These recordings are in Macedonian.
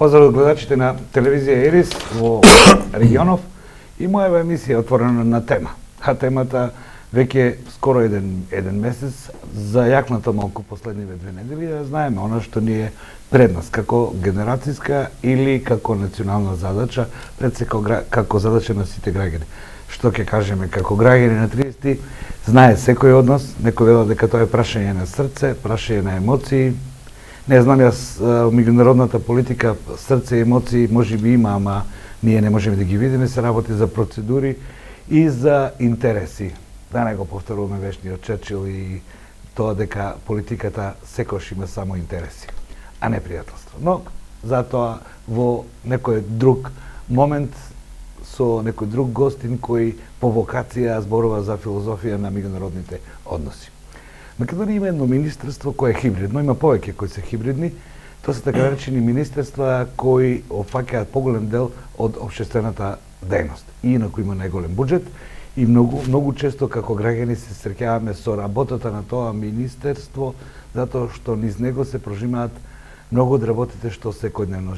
Поздрав од гледачите на телевизија Ерис во регионов и моја емисија отворена на тема. А темата веќе скоро еден месец зајакната малку последниве 2 недели, да знаеме она што ни е пред нас како генерацијска или како национална задача, пред секој како задача на сите граѓани. Што ќе кажеме како граѓани на 30 знае секој од нас, некој вела дека тоа е прашање на срце, прашање на емоции. Не знам јас, меѓународната политика, срце и емоции можеби има, ама ние не можеме да ги видиме, се работи за процедури и за интереси. Да не го повторуваме вечниот Черчил и тоа дека политиката секојаш има само интереси, а не пријателство. Но, затоа во некој друг момент, со некој друг гостин кој по вокација зборува за филозофија на меѓународните односи. Македонија има едно министерство кое е хибридно, има повеќе кои се хибридни, тоа се така наречени министерства кои опфаќаат поголем дел од општествената дејност. И инаку има најголем буџет и многу често како граѓани се среќаваме со работата на тоа министерство, затоа што низ него се прожимаат многу од работите што секојдневно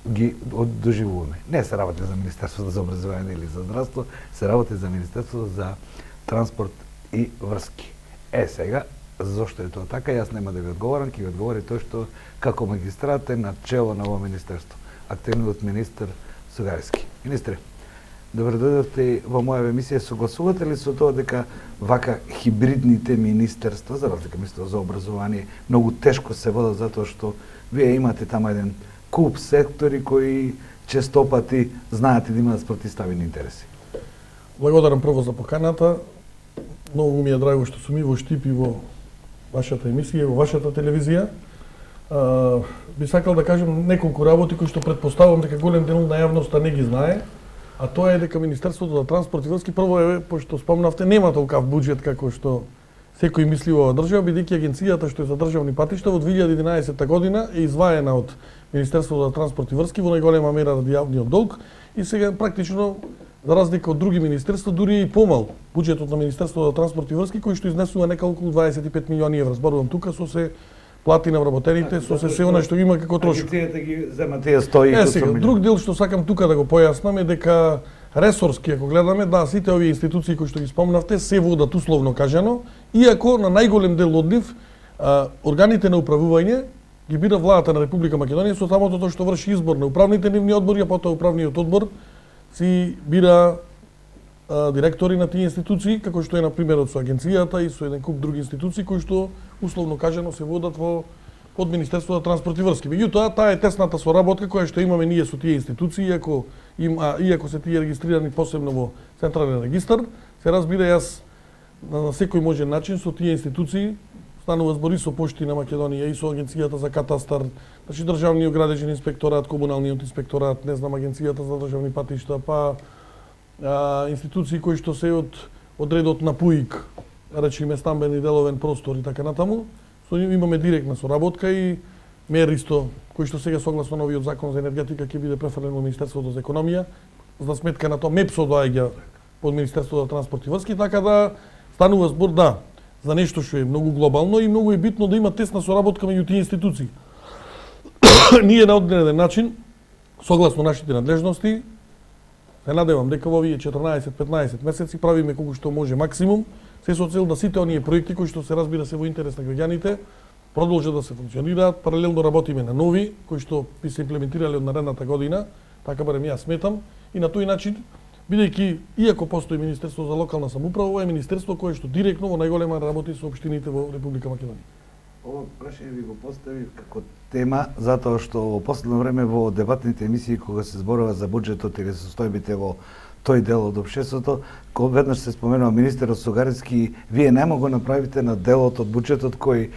ги доживуваме. Не се работи за Министерството за образование или за здравство, се работи за Министерството за транспорт и врски. Сега, зошто е тоа така, јас нема да ви одговорам, ќе ви одговори тој што како магистрат е на чело на ова министерство. Активниот министер Сугариски. Министре, добро дојдовте во моја емисија. Согласувате ли со тоа дека вака хибридните министерства, за разлика Министерство за образование, многу тешко се водат затоа што вие имате тamo еден куп сектори кои честопати знаете да имаат спротивставени интереси? Благодарам прво за поканата. Многу ми е драго што сум и во Штип и во вашата емисија, во вашата телевизија. Би сакал да кажем неколку работи кои што претпоставувам дека голем дел на јавноста не ги знае, а тоа е дека Министерството за транспорт и врски прво е, пошто спомнавте, нема толкав буџет како што секој мисли во држава, бидејќи агенцијата што е за државни патишта во 2011 година е изваена од Министерството за транспорт и врски во најголема мера ради јавниот долг и сега практично за разлика од други министерства, дури и помал буџетот на Министерството за транспорт и врски, кој што изнесува неколку 25 милиони евра. Зборувам тука со се плати на вработените, со се она што има како трошок. Агенцијата ги зема тие 100 сега, друг дел што сакам тука да го појаснам е дека ресорски, ако гледаме, да, сите овие институции кои што ги спомнавте се водат условно кажано, иако на најголем дел од нив органите на управување ги бира владата на Република Македонија со самото тоа што врши избор на управните нивни одбори, а потоа управниот одбор си бира директори на тие институции, како што е на примерот со агенцијата и со еден куп други институции кои што условно кажано се водат под Министерството за транспорт и врски. Меѓутоа, таа е тесната соработка која што имаме ние со тие институции, иако се тие регистрирани посебно во Централен регистар, се разбира јас на секој можен начин со тие институции станува збори со Пошти на Македонија и со Агенцијата за катастар, значи Државниот градежен инспекторат, Комуналниот инспекторат, не знам, Агенцијата за државни патишта, па институции кои што се од редот на ПУИК, речиме стамбен и деловен простор и така натаму, со нив имаме директна соработка и МЕР исто, кој што сега согласно новиот закон за енергетика ќе биде префрлен во Министерството за економија, за сметка на тоа МЕПСО доаѓа под Министерството за транспорт и врски, така да станува збор за нешто што е многу глобално и многу е битно да има тесна соработка меѓу тие институции. Ние на одреден начин, согласно нашите надлежности, се надевам дека во овие 14-15 месеци правиме колку што може максимум, се со цел да сите оние проекти кои што се разбира се во интерес на граѓаните продолжат да се функционираат, паралелно работиме на нови кои што би се имплементирале од наредната година, така барем јас сметам, и на тој начин, бидејќи иако постои Министерство за локална самоуправа, ова е министерство кое што директно во најголема работи со општините во Република Македонија. Ова прашање ви го поставив како тема затоа што во последно време во дебатните емисии кога се зборува за буџетот или состојбите во тој дел од општеството, кога веднаш се споменува министерот Сугариски, вие нема го направите на делот од буџетот кој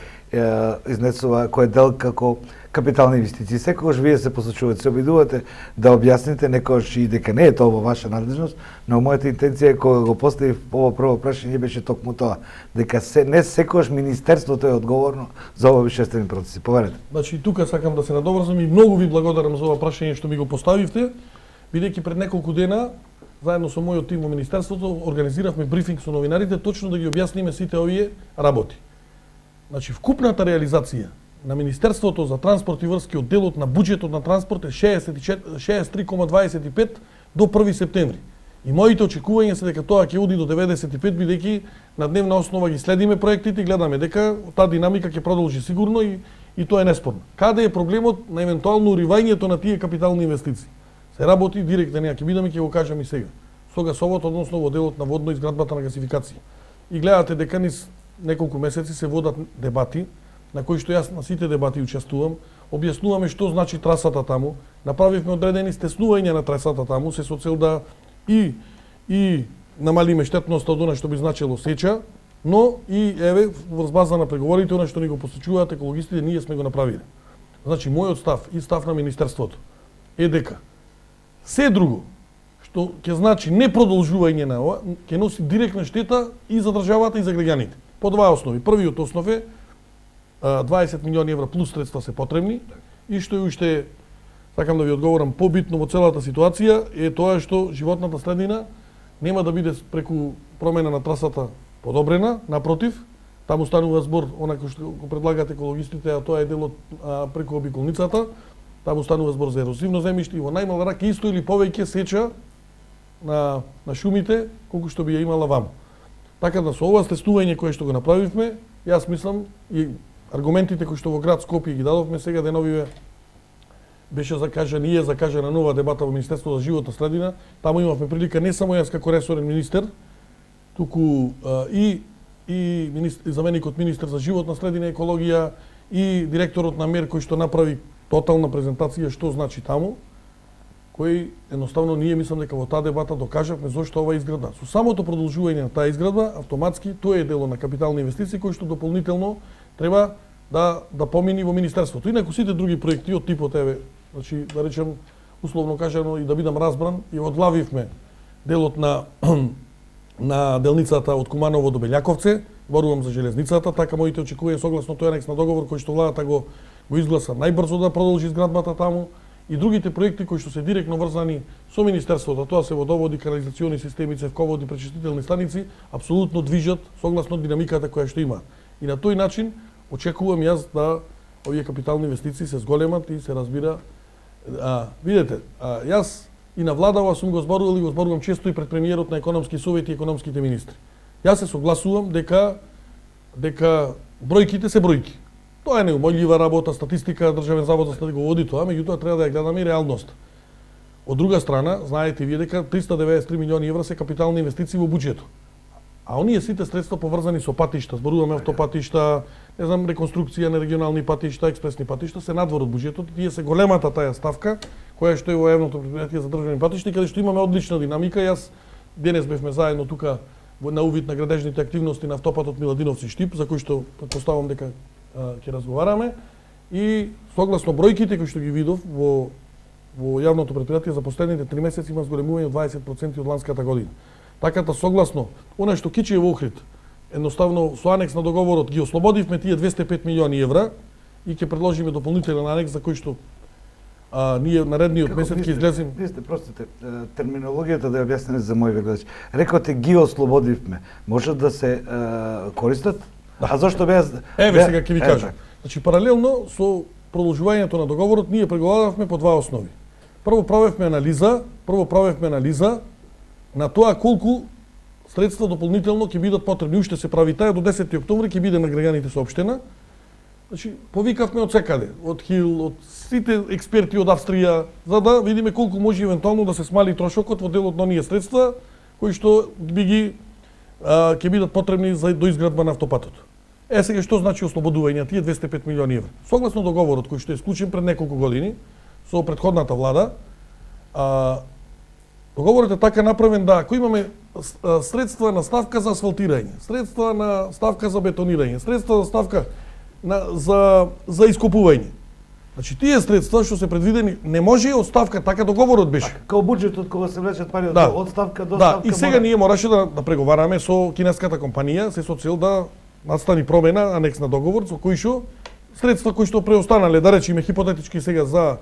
изнесува, кој е дел како капитални инвестиции. Секогаш вие се посочувате, се обидувате да објасните некогаш и дека не е тоа во ваша надлежност, но мојата интенција кога го поставив ова прво прашање беше токму тоа, дека не секогаш министерството е одговорно за ова вишествени процеси. Поверете. Значи тука сакам да се надоврзам и многу ви благодарам за ова прашање што ми го поставивте, бидејќи пред неколку дена заедно со мојот тим во министерството организиравме брифинг со новинарите точно да ги објасниме сите овие работи. Значи, вкупната реализација на Министерството за транспорт и врски од делот на буџетот на транспорт е 63,25 до 1 септември. И моите очекувања се дека тоа ќе оди до 95, бидејќи на дневна основа ги следиме проектите и гледаме дека таа динамика ќе продолжи сигурно и тоа е неспорно. Каде е проблемот на евентуално уривањето на тие капитални инвестиции? Се работи директно, ќе бидеме, ќе го кажам и сега. Со гасовод, односно во делот на водно изградбата на гасификација. И гледате дека низ неколку месеци се водат дебати, на кои што јас на сите дебати учествувам, објаснуваме што значи трасата таму, направивме одредени стеснувања на трасата таму, се со цел да и намалиме штетноста од она што би значило сеча, но и еве врз база на преговорите она што ни го посочуваат екологистите, ние сме го направиле. Значи мојот став и став на министерството е дека се друго што ќе значи непродолжување на ова, ќе носи директна штета и за државата и за граѓаните. По два основи. Првиот основ е 20 милиони евра плюс средства се потребни и што е уште, сакам да ви одговорам, побитно во целата ситуација е тоа што животната средина нема да биде преку промена на трасата подобрена, напротив, таму станува збор, онако што го предлагат екологистите, а тоа е делот преку обиколницата, таму станува збор за ерозивно земјиште и во најмал рак исто или повеќе сеча на шумите колку што би ја имала ваму. Така да со ова стеснување кое што го направивме, јас мислам и аргументите кои што во град Скопје ги дадовме сега деновиве беше закажана и е закажана нова дебата во Министерството за животна средина. Таму имавме прилика не само јас како ресорен министер, туку и заменикот министер за животна средина и екологија и директорот на МЕР кој што направи тотална презентација што значи таму, кој едноставно ние мислам дека во таа дебата докажавме зошто ова изградба. Со самото продолжување на таа изградба, автоматски тоа е дело на капитални инвестиции кои што дополнително треба да помини во министерството. Инаку сите други проекти од типот еве, значи да речем условно кажано и да бидам разбран, и одглавивме делот на делницата од Куманово до Белјаковце, зборувам за железницата, така моите очекувања согласно тој анекс на договор кој што владата го изгласа најбрзо да продолжи изградбата таму и другите проекти кои што се директно врзани со министерството, тоа се водоводи, канализациони системи, цевководи, пречистителни станици, апсолутно движат согласно динамиката која што има. И на тој начин очекувам јас да овие капитални инвестиции се зголемат и се разбира. Видете, јас и на владава сум го зборувал и го зборувам често и пред премиерот на економски совет и економските министри. Јас се согласувам дека бројките се бројки. Тоа е неумолјива работа, статистика, Државен завод за статистика го води тоа, меѓутоа треба да ја гледаме и реалноста. Од друга страна, знаете вие дека 393 милиони евра се капитални инвестиции во буџетот. А оние сите средства поврзани со патишта, зборуваме автопатишта, не знам, реконструкција на регионални патишта, експресни патишта, се надвор од буџетот. Тие се големата таа ставка, која што е во јавното претпријатие за државни патишти, каде што имаме одлична динамика. Јас денес бевме заедно тука на увид на градежните активности на автопатот Миладиновци Штип, за кој што претпоставам дека ќе разговараме. И согласно бројките кои што ги видов во јавното претпријатие за последните 3 месеци има зголемување од 20% од ланската година. Така да согласно она што Кичиев Охрид едноставно со анекс на договорот ги ослободивме тие 205 милиони евра и ќе предложиме дополнителен анекс за кој што ние наредниот месец ќе излеземе. Вие сте простите терминологијата да ја објасните за мој гледач. Рекоте ги ослободивме. Може да се користат? Да. А зошто беа? Еве сега ќе ви кажам. Значи паралелно со продолжувањето на договорот ние преговаравме по два основи. Прво правевме анализа на тоа колку средства дополнително ќе бидат потребни. Уште се прави таа до 10 октомври ќе биде на граѓаните соопштена. Значи повикавме од секаде, од ХИЛ, од сите експерти од Австрија, за да видиме колку може евентуално да се смали трошокот во делот на оние средства кои што ќе бидат потребни за доизградба на автопатот. Сега што значи ослободување тие 205 милиони евра? Согласно договорот кој што е склучен пред неколку години со претходната влада, договорот е така направен да ако имаме средства на ставка за асфалтирање, средства на ставка за бетонирање, средства за ставка за ископување. Значи тие средства што се предвидени не може од ставка, така договорот беше. Као буџетот кога се влечат пари од ставка до ставка. Да, и сега ние мораше да преговараме со кинеската компанија, се со цел да настани промена, анекс на договор со кој што средства кои што преостанале, да речеме хипотетички сега за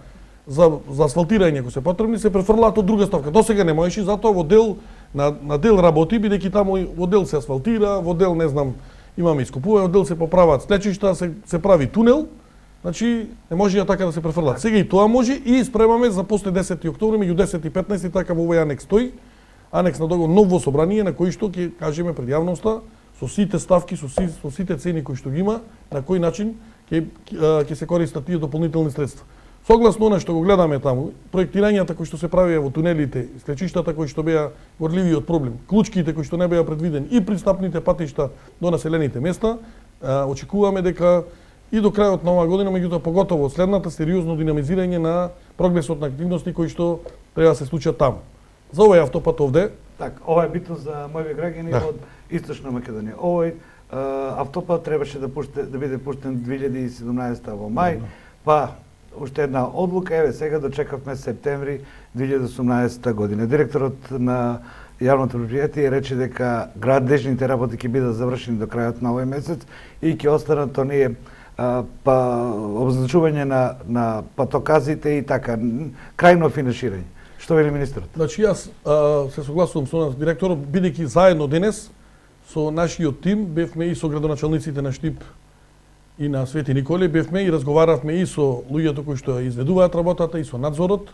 асфалтирање ако се потребни, се префрлаат од друга ставка. До сега не можеше, затоа во дел на дел работи, бидејќи таму во дел се асфалтира, во дел не знам, имаме ископување, во дел се поправаат слечишта, се прави тунел Значи, не може така да се префрлат. Сега и тоа може и спремаме за после 10 октомври, меѓу 10 и 15, така во овој анекс стои, анекс на договор ново собрание, на кој што ќе кажеме пред јавноста, со сите ставки, со сите цени кои што ги има, на кој начин ќе се користат тие дополнителни средства. Согласно она што го гледаме таму, проектирањата кои што се правеа во тунелите, исклечиштата кои што беа горливиот проблем, клучките кои што не беа предвидени и пристапните патишта до населените места, очекуваме дека и до крајот на оваа година, меѓутоа поготово следната сериозно динамизирање на прогресот на активности кои што треба да се случат таму. За овој автопат овде, Так, ова е битно за моите граѓани од Источна Македонија. Овој автопат требаше да биде пуштен 2017 во мај, па уште една одлука, еве сега дочекавме септември 2018 година. Директорот на јавното предпријатие рече дека градежните работи ќе бидат завршени до крајот на овој месец и ќе останат оние па обозначување на патоказите и така, крајно финиширање. Што вели министерот? Значи јас се согласувам со нас директорот, бидејќи заедно денес со нашиот тим бевме и со градоначалниците на Штип и на Свети Николе, бевме и разговаравме и со луѓето кои што изведуваат работата и со надзорот.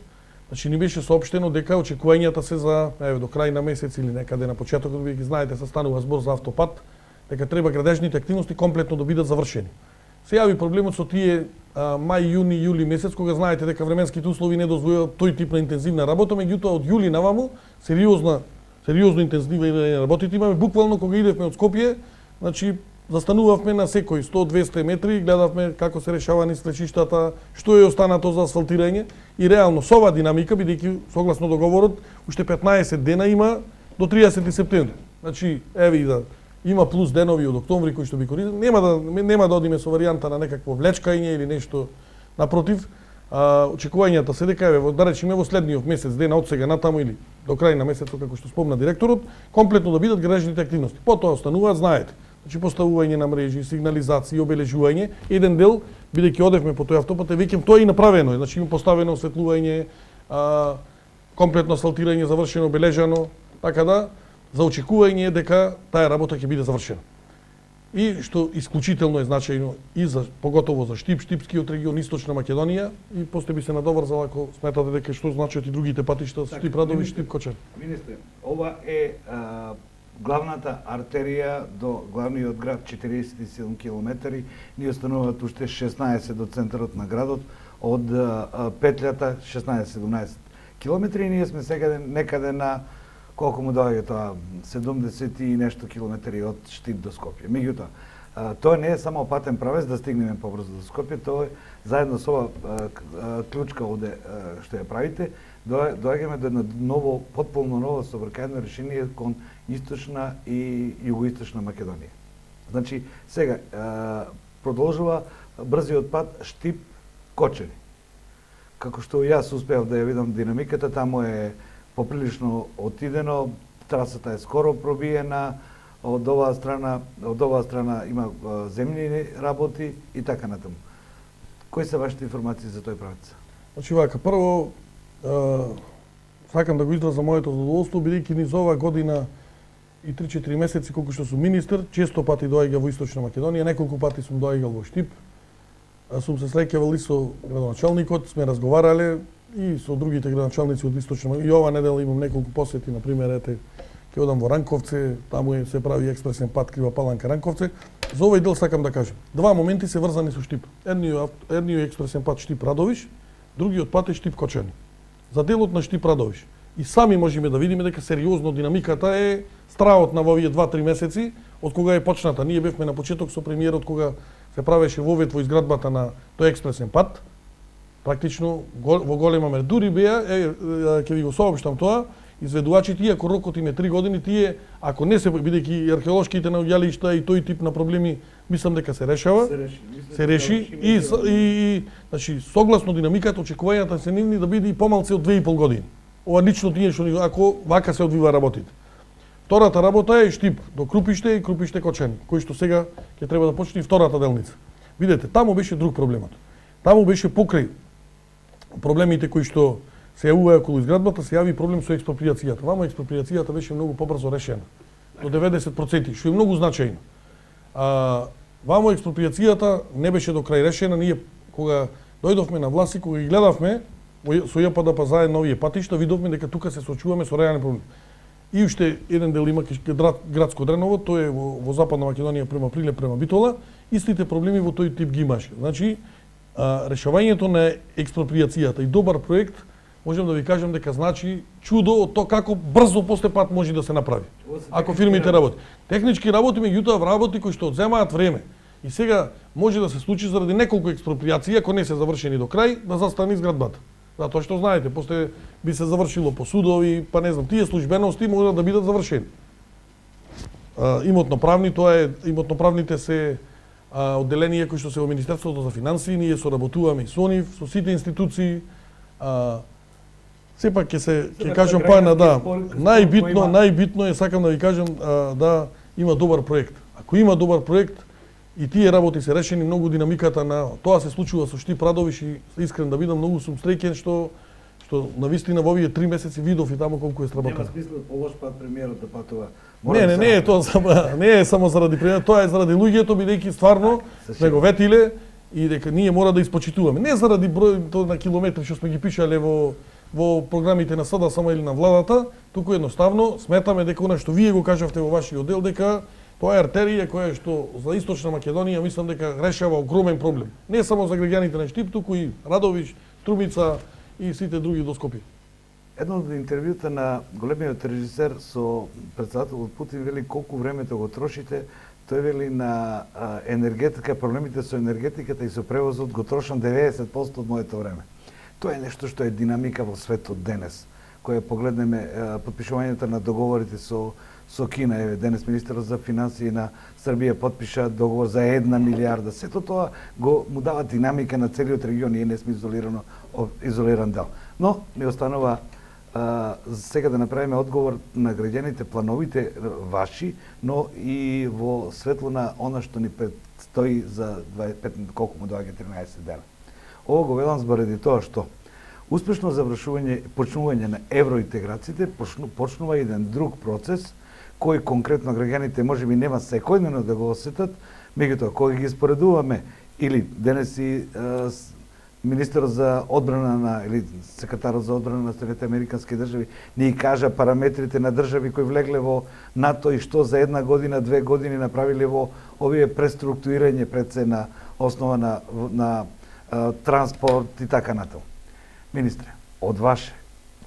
Значи ни беше соопштено дека очекувањата се за до крај на месец или некаде на почетокот, бидејќи знаете се станува збор за автопат, дека треба градежните активности комплетно да бидат завршени. Се јави проблемот со тие мај, јуни, јули месец, кога знаете дека временските услови не дозволуваат тој тип на интензивна работа, меѓутоа од јули наваму сериозно интензивни работите имаме. Буквално кога идевме од Скопје, значи застанувавме на секој 100-200 метри, гледавме како се решавани слечиштата, што е останато за асфалтирање и реално со оваа динамика, бидејќи согласно договорот уште 15 дена има до 30 септември. Значи еве и да има плюс денови од октомври кои што би користил, нема да одиме со варијанта на некакво влечкање или нешто напротив. Очекувањата се дека еве да речеме во следниот месец дена од сега натаму или до крај на месецот како што спомна директорот, комплетно да бидат градежните активности. Потоа остануваат, знаете, значи поставување на мрежи, сигнализација, обележување, еден дел бидејќи одевме по тој автопат, веќе тоа е и направено, значи има поставено осветлување, комплетно асфалтирање завршено, обележано, така да за очекување дека таа работа ќе биде завршена. И што исклучително е значајно и за поготово за Штип, Штипскиот регион, Источна Македонија и после би се надоврзала ако сметате дека што значат и другите патишта, Штип Радови, Штип Кочани. Министре, ова е главната артерија до главниот град, 47 километри, ни остануваат уште 16 до центарот на градот, од петлјата 16-17 километри и ние сме сега некаде на колку му доаѓа тоа 70 и нешто километри од Штип до Скопје. Меѓутоа, тоа не е само патен правец да стигнеме побрзо до Скопје, тоа е заедно со ова клучка овде што ја правите, доаѓаме до едно ново, потполно ново сообраќајно решение кон Источна и Југоисточна Македонија. Значи, сега продолжува брзиот пат Штип-Кочани. Како што јас успеав да ја видам динамиката, таму е поприлично отидено, трасата е скоро пробиена, од оваа страна има земјни работи и така натаму. Кои се вашите информации за тој правец? Значи вака, прво сакам да го изразам моето задоволство, бидејќи низ оваа година и 3-4 месеци колку што сум министер, често пати доаѓа во Источна Македонија, неколку пати сум доаѓал во Штип. Сум се среќавал и со градоначалникот, сме разговарале и со другите градоначалници од Источна Македонија. И ова недела имам неколку посети, на пример, ќе одам во Ранковце, таму се прави експресен пат Крива Паланка Ранковце. За овој дел сакам да кажам. Два моменти се врзани со Штип. Едниот експресен пат Штип Радовиш, другиот пат е Штип Кочани. За делот на Штип Радовиш. И сами можеме да видиме дека сериозно динамиката е страотна во овие 2-3 месеци од кога е почната. Ние бевме на почеток со премиерот кога се правеше вовед во изградбата на тој експресен пат. Практично во голема мер. Дури беа, ќе ви го соопштам тоа, изведувачите, иако рокот им е 3 години, тие, ако не се, бидејќи археолошките наоѓалишта и тој тип на проблеми, мислам дека се решава. Се реши и значи согласно динамиката, очекувањата се нивни да биде и помалце од 2,5 години. Ова лично тие што ако вака се одвива работите. Втората работа е Штип до Крупиште и Крупиште Кочани, кој што сега ќе треба да почне и втората делница. Видете, таму беше друг проблемот. Таму беше покрај проблемите кои што се јавува околу изградбата, се јави проблем со експроприацијата. Вамо експроприацијата беше многу побрзо решена, до 90%, што е многу значајно. Вамо експроприацијата не беше до крај решена, ние кога дојдовме на власт и кога ги гледавме со ЈПДП заедно овие патишта, видовме дека тука се соочуваме со реални проблеми. И уште еден дел има градско Дреново, тој е во Западна Македонија према Прилеп, према Битола, истите проблеми во тој тип ги имаше. Значи, решавањето на експроприацијата и добар проект, можем да ви кажем дека значи чудо од тоа како брзо постепат може да се направи. Ако фирмите работи. Технички работи, меѓутоа работи кои што одземаат време. И сега може да се случи заради неколку експроприации, ако не се завршени до крај, да застане изградбата. Затоа што знаете, после би се завршило по судови, па не знам, тие службености можат да бидат завршени. Имотноправни, тоа е, имотноправните се одделенија кои што се во Министерството за финансии, ние соработуваме и со нив, со сите институции. Сепак ќе кажам пајна, да, најбитно е, сакам да ви кажам, да има добар проект. Ако има добар проект и тие работи се решени, многу динамиката на тоа се случува со Штип Радовиш и искрен да бидам, многу сум среќен што навистина во овие 3 месеци видов и таму колку е сработено. Нема смисла по лош пат премиерот да патува. Не е тоа не е само заради премиерот, тоа е заради луѓето, бидејќи стварно сме го ветиле и дека ние мора да испочитуваме. Не заради бројот на километри што сме ги пишале во програмите на СДСМ само или на владата, туку едноставно сметаме дека она што вие го кажавте во вашиот дел, дека тоа е артерија која што за Источна Македонија мислам дека решава огромен проблем. Не само за граѓаните на Штип, туку и Радовиш, Трумица и сите други до Скопје. Едно од интервјута на големиот режисер со председателот Путин вели колку времето го трошите, тој вели на енергетика, проблемите со енергетиката и со превозот го трошам 90% од моето време. Тоа е нешто што е динамика во светот денес. Кога погледнеме подпишувањето на договорите со Кина, еве денес министерот за финансии на Србија подпиша договор за 1 милијарда. Сето тоа му дава динамика на целиот регион и не сме изолиран дел. Но ми останува сега да направиме одговор на граѓаните, плановите ваши, но и во светло на она што ни предстои за 25, колку му доаѓа 13 дена. Ово го велам заради тоа што успешно почнување на евроинтеграциите почнува еден друг процес кој конкретно граѓаните можеби нема секојдневно да го осетат, меѓутоа кога ги споредуваме или денес и министерот за одбрана или секретарот за одбрана на Соединетите Американски држави ни кажа параметрите на држави кои влегле во НАТО и што за 1 година, 2 години направиле во овие преструктурирање пред се на основа на транспорт и така натаму. Министре, од ваше,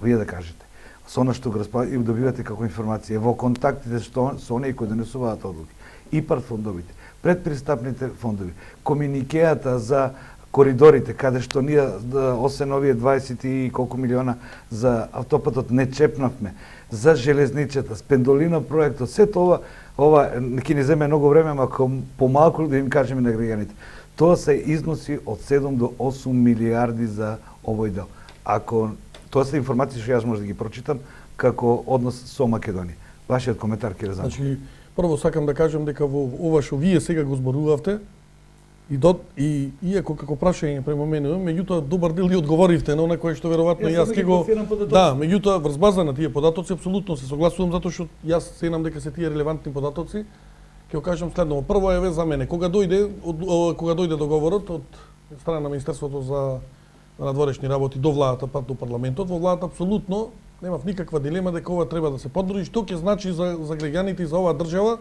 вие да кажете, со она што го и добивате како информација, во контактите со оние кои донесуваат одлуки, ИПАРД фондовите, предпристапните фондови, комуникеата за коридорите, каде што ние, освен овие 20 и колку милиона за автопатот не чепнавме, за железничата, спендолина проектот, се ова ќе ни земе многу време, ако помалку да им кажеме на граѓаните. Тоа се износи од 7 до 8 милиарди за овој дел. Ако тоа се информации што јас може да ги прочитам како однос со Македонија. Вашиот коментар ќе разам. Значи, прво сакам да кажам дека во ова што вие сега го зборувавте и иако како прашање према мене, меѓутоа добар дел и одговоривте на она кое што веројатно јас ќе го меѓутоа врз база на тие податоци апсолутно се согласувам затоа што јас сенам дека се тие релевантни податоци. Ќе го кажам следново. Прво е за мене кога дојде договорот од страна на Министерството за надворешни работи до владата, пат до парламентот, во владата апсолутно немав никаква дилема дека ова треба да се поддржи, што ќе значи за граѓаните и за оваа држава.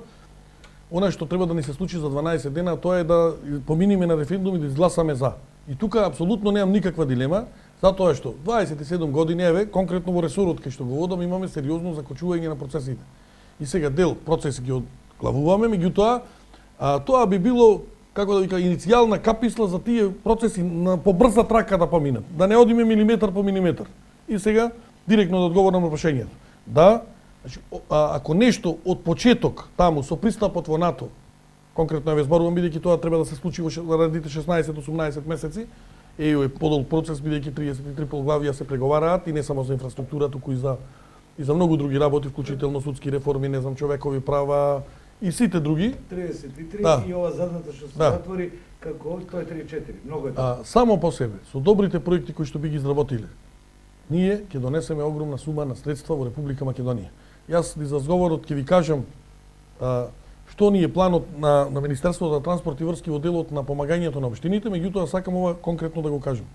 Она што треба да ни се случи за 12 дена, тоа е да поминиме на референдум и да изгласаме за. И тука апсолутно немам никаква дилема, затоа што 27 години, еве, конкретно во ресорот кај што го водам, имаме сериозно закочување на процесите. И сега дел процеси ги одглавуваме, меѓутоа, тоа би било, како да вика, иницијална каписла за тие процеси на побрза трака да поминат. Да не одиме милиметар по милиметар. И сега, директно да одговорам на прашањето. Да, значи, ако нешто од почеток таму со пристапот во НАТО, конкретно ја зборувам бидејќи тоа треба да се случи во наредните 16-18 месеци, е подолг процес бидејќи 33 поглавија се преговараат и не само за инфраструктура, туку и за многу други работи, вклучително судски реформи, не знам, човекови права и сите други. 33 да. И ова задната што се затвори како тоа е 34. Многу е тоа. Само по себе, со добрите проекти кои што би ги изработиле, ние ќе донесеме огромна сума на средства во Република Македонија. Јас за разговорот ќе ви кажам што ни е планот на Министерството за транспорт и врски во делот на помагањето на општините, меѓутоа сакам ова конкретно да го кажам.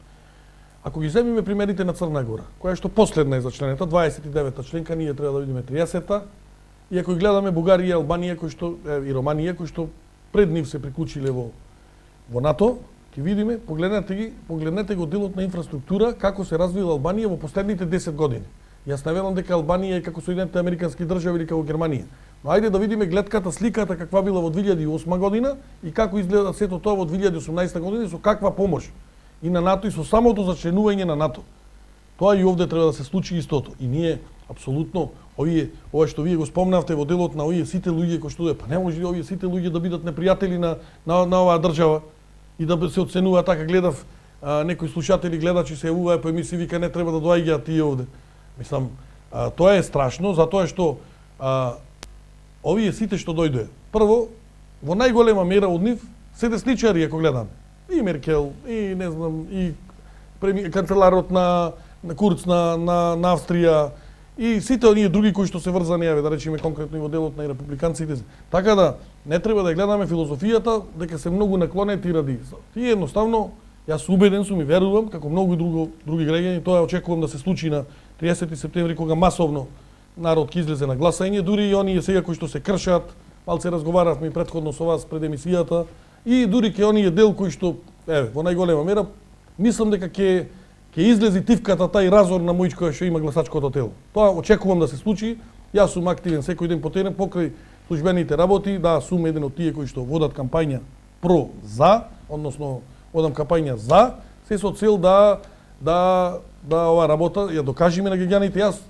Ако ги земиме примерите на Црна Гора, која што последна е за членета, 29-та членка, ние треба да видиме 30-та, и ако гледаме Бугарија, Албанија, кој што и Романија, кој што пред нив се приклучиле во НАТО, ќе видиме, погледнете го делот на инфраструктура како се развила Албанија во последните 10 години. Јас не верувам дека Албанија е како Соединетите американски држави или како Германија. Но ајде да видиме гледката, сликата каква била во 2008 година и како изгледа сето тоа во 2018 година и со каква помош и на НАТО и со самото зачленување на НАТО. Тоа и овде треба да се случи истото. И ние апсолутно ова што вие го спомнавте во делот на овие сите луѓе кои што па не може овие сите луѓе да бидат непријатели на оваа држава и да се оценува така. Гледав некои слушатели, гледачи се јавуваат по емисии, вика не треба да доаѓаат тие овде. Мислам, тоа е страшно, затоа што овие сите што дојде, прво, во најголема мера од нив се десничари, ако гледаме. И Меркел, и не знам, и канцеларот на Курц на Австрија, и сите оние други кои што се врзани, да речеме конкретно и во делот на и републиканците. Така да не треба да гледаме филозофијата дека се многу наклонети ради. Тие едноставно, јас убеден сум и верувам како многу други граѓани, тоа очекувам да се случи на 30 септември кога масовно народ ќе излезе на гласање, дури и оние сега кои што се кршат, малце разговаравме и претходно со вас пред емисијата, и дури ке оние дел кои што во најголема мера мислам дека ќе излези тивката тај разор на мој кој што има гласачкото тело. Тоа очекувам да се случи. Јас сум активен секој ден по терен покрај службените работи, да сум еден од тие кои што водат кампања про за, односно водам кампања за, се со цел да оваа работа ја докажеме на граѓаните. Јас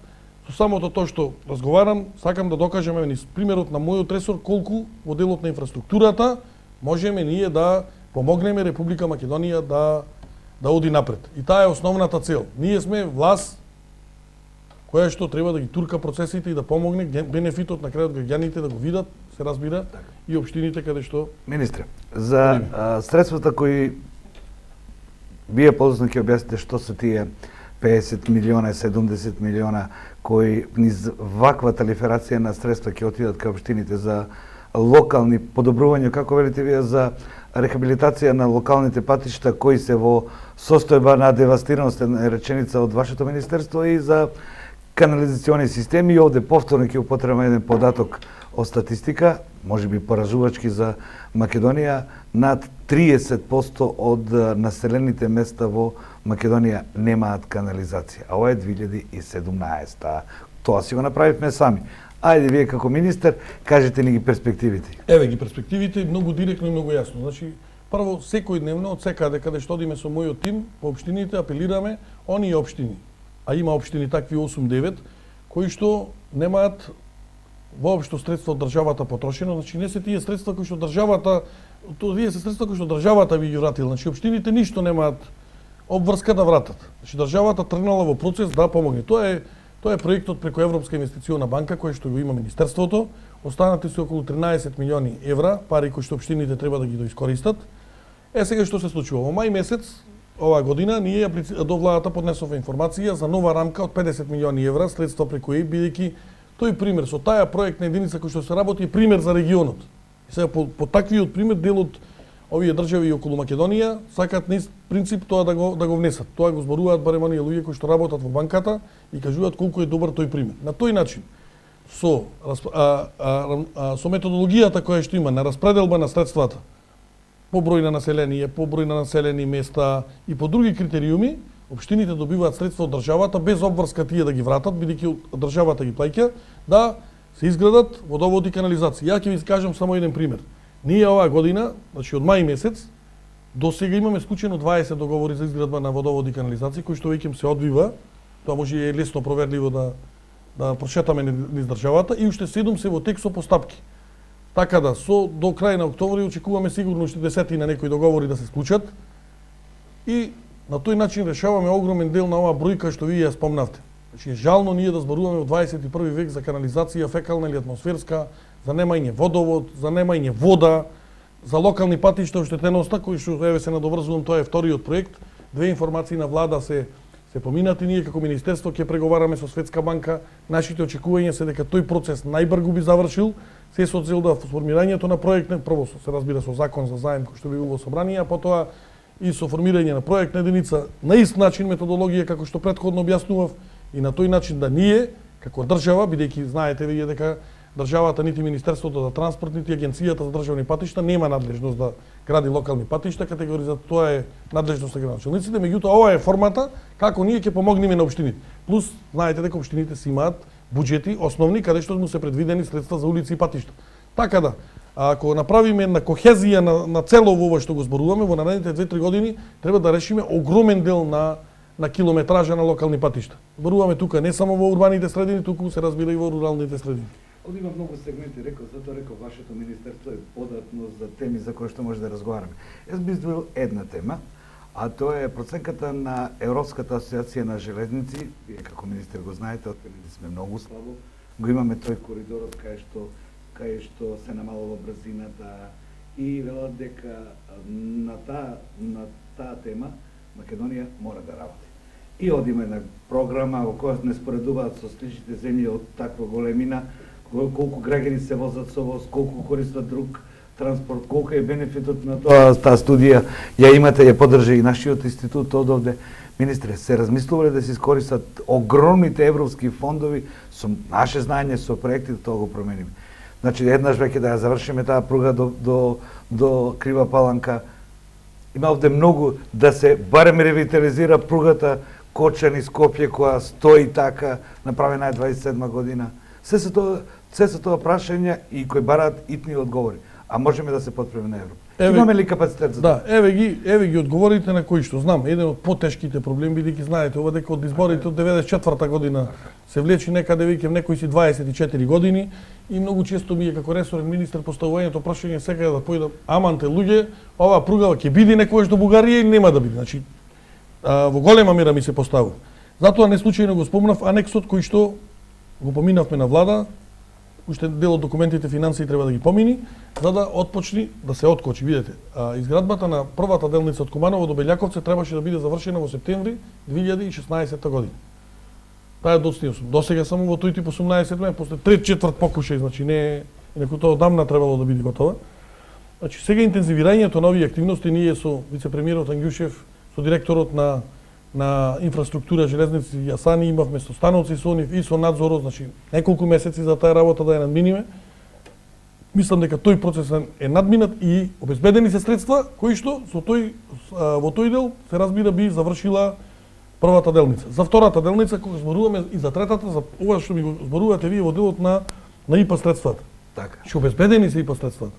со самото тоа што разговарам, сакам да докажеме низ примерот на мојот ресор колку во делот на инфраструктурата можеме ние да помогнеме Република Македонија да оди напред. И таа е основната цел. Ние сме власт која што треба да ги турка процесите и да помогне бенефитот на крајот граѓаните да го видат, се разбира, и општините каде што... Министре, за средствата кои вие подоцна ќе објасните што се тие 50 милиона, 70 милиона кои низ ваква талиферација на средства ќе отидат кај општините за локални подобрувања, како велите вие, за рехабилитација на локалните патишта кои се во состојба на девастираност, реченица од вашето министерство, и за канализациони системи. И овде повторно ќе употребам еден податок од статистика, можеби поражувачки за Македонија, над 30% од населените места во Македонија немаат канализација. А ова е 2017. Тоа си го направивме сами. Ајде, вие како министер, кажете ни ги перспективите. Еве ги перспективите, многу директно и многу јасно. Значи, прво, секојдневно, од секаде каде што одиме со мојот тим, по општините, апелираме, оние општини, а има општини такви 8-9, кои што немаат воопшто средства од државата потрошено, значи не се тие средства кои што државата, тие се средства кои што државата ви ги вратила, значи општините ништо немаат обврска да вратат. Значи државата тргнала во процес да помогне. Тоа е проектот преку Европска инвестициона банка кој што го има министерството. Останати се околу 13 милиони евра, пари кои што општините треба да ги доискористат. Сега што се случува? Во мај месец оваа година ние до владата поднесовме информација за нова рамка од 50 милиони евра средства преку ЕИБ, бидејќи тој пример со таа проектна единица кој што се работи е пример за регионот. И сега по таквиот пример дел од овие држави околу Македонија сакаат низ принцип тоа да го внесат. Тоа го зборуваат барем оние луѓе кои што работат во банката и кажуваат колку е добар тој пример. На тој начин со методологијата која што има на распределба на средствата по број на население, по број на населени места и по други критериуми, општините добиваат средства од државата без обврска тие да ги вратат, бидејќи државата ги плаќа, да се изградат водоводи и канализација. Ја ќе ви кажам само еден пример. Ние оваа година, значи од мај месец, до сега имаме склучено 20 договори за изградба на водоводи и канализација, кои што веќе се одвива. Тоа може и е лесно проверливо да прошетаме низ државата, и уште 7 се во тек со постапки. Така да, до крај на октомври очекуваме сигурно уште 10 на некои договори да се склучат, и на тој начин решаваме огромен дел на оваа бројка што вие ја спомнавте. Значи, жално ние да зборуваме во 21 век за канализација, фекална или атмосферска, за немање водовод, за немање вода, за локални патишта, оштетеноста, кои што еве се надоврзувам, тоа е вториот проект. Две информации на влада се поминати, ние како министерство ќе преговараме со Светска банка. Нашите очекувања се дека тој процес најбрзо би завршил. се со цел да формирањето на проектна, прво се разбира со закон за заем кој што би било собрание, а потоа и со формирање на проектна единица на ист начин методологија како што претходно објаснував и на тој начин да ние како држава, бидејќи знаете вие дека државата нити Министерството за транспорт, нити Агенцијата за државни патишта нема надлежност да гради локални патишта, категориза тоа е надлежност на градоначалниците, меѓутоа ова е формата како ние ќе помогнеме на општините. Плюс знаете дека општините си имаат буџети основни каде што му се предвидени средства за улици и патишта. Така да, ако направиме на кохезија на цело ова што го зборуваме во наредните 2-3 години, треба да решиме огромен дел на километража на локални патишта. Зборуваме тука не само во урбаните средини, туку се разбира и во руралните средини. Овде има многу сегменти, затоа реков вашето министерство е податно за теми за кои што може да разговараме. Јас би издвоил една тема, а тоа е проценката на Европската асоциација на железници. Вие како министер го знаете, откаде сме многу слабо. Го имаме тој коридорот кај што се намалува брзината и велат дека на таа тема Македонија мора да работи. И одиме една програма во која не споредуваат со сличните земји од таква големина, колку граѓани се возат со воз, колку користат друг транспорт, колку е бенефитот на тоа. Таа студија ја имате, ја поддржа и нашиот институт од овде. Министре, се размислувале да се искористат огромните европски фондови со наше знаење, со проекти да тоа го промениме? Значи, еднаш веќе да ја завршиме таа пруга до Крива Паланка. Има овде многу да се барем ревитализира пругата Кочани Скопје која стои така, направена е 27 година. Се се тоа прашања и кои бараат итни одговори. А можеме да се подпреме на Европа. Имаме ли капацитет за тоа? Да, еве ги одговорите на кои што знам. Еден од потешките проблеми, бидејќи знаете, ова дека од изборите од 94 година се влечи некаде веќе некои си 24 години и многу често ми е како ресорен министер поставувањето прашање сега да појдам аманте луѓе, ова пруга ќе биде некогаш до Бугарија или нема да биде. Значи во голема мера ми се поставува. Затоа не случајно го спомнав анексот кој што го поминавме на влада, уште дел од документите финансии треба да ги помини, за да отпочни да се откочи. Видете, изградбата на првата делница од Куманово до Белјаковце требаше да биде завршена во септември 2016 година. Таа е доцнија сум. Досега само во тој тип 18 месеци, после 3/4 покушај, значи не инаку тоа одамна требало да биде готова. Значи сега интензивирањето на овие активности ние со вице-премиерот Ангјушев, со директорот на инфраструктура железници Јасани имавме состаноци со нив и со надзорот, значи неколку месеци за таа работа да ја надминиме. Мислам дека тој процес е надминат и обезбедени се средства кои што во тој дел се разбира би завршила првата делница. За втората делница кога зборуваме и за третата, за ова што ми го зборувате вие во делот на ИПА средствата. Така. Што обезбедени се ИПА средствата.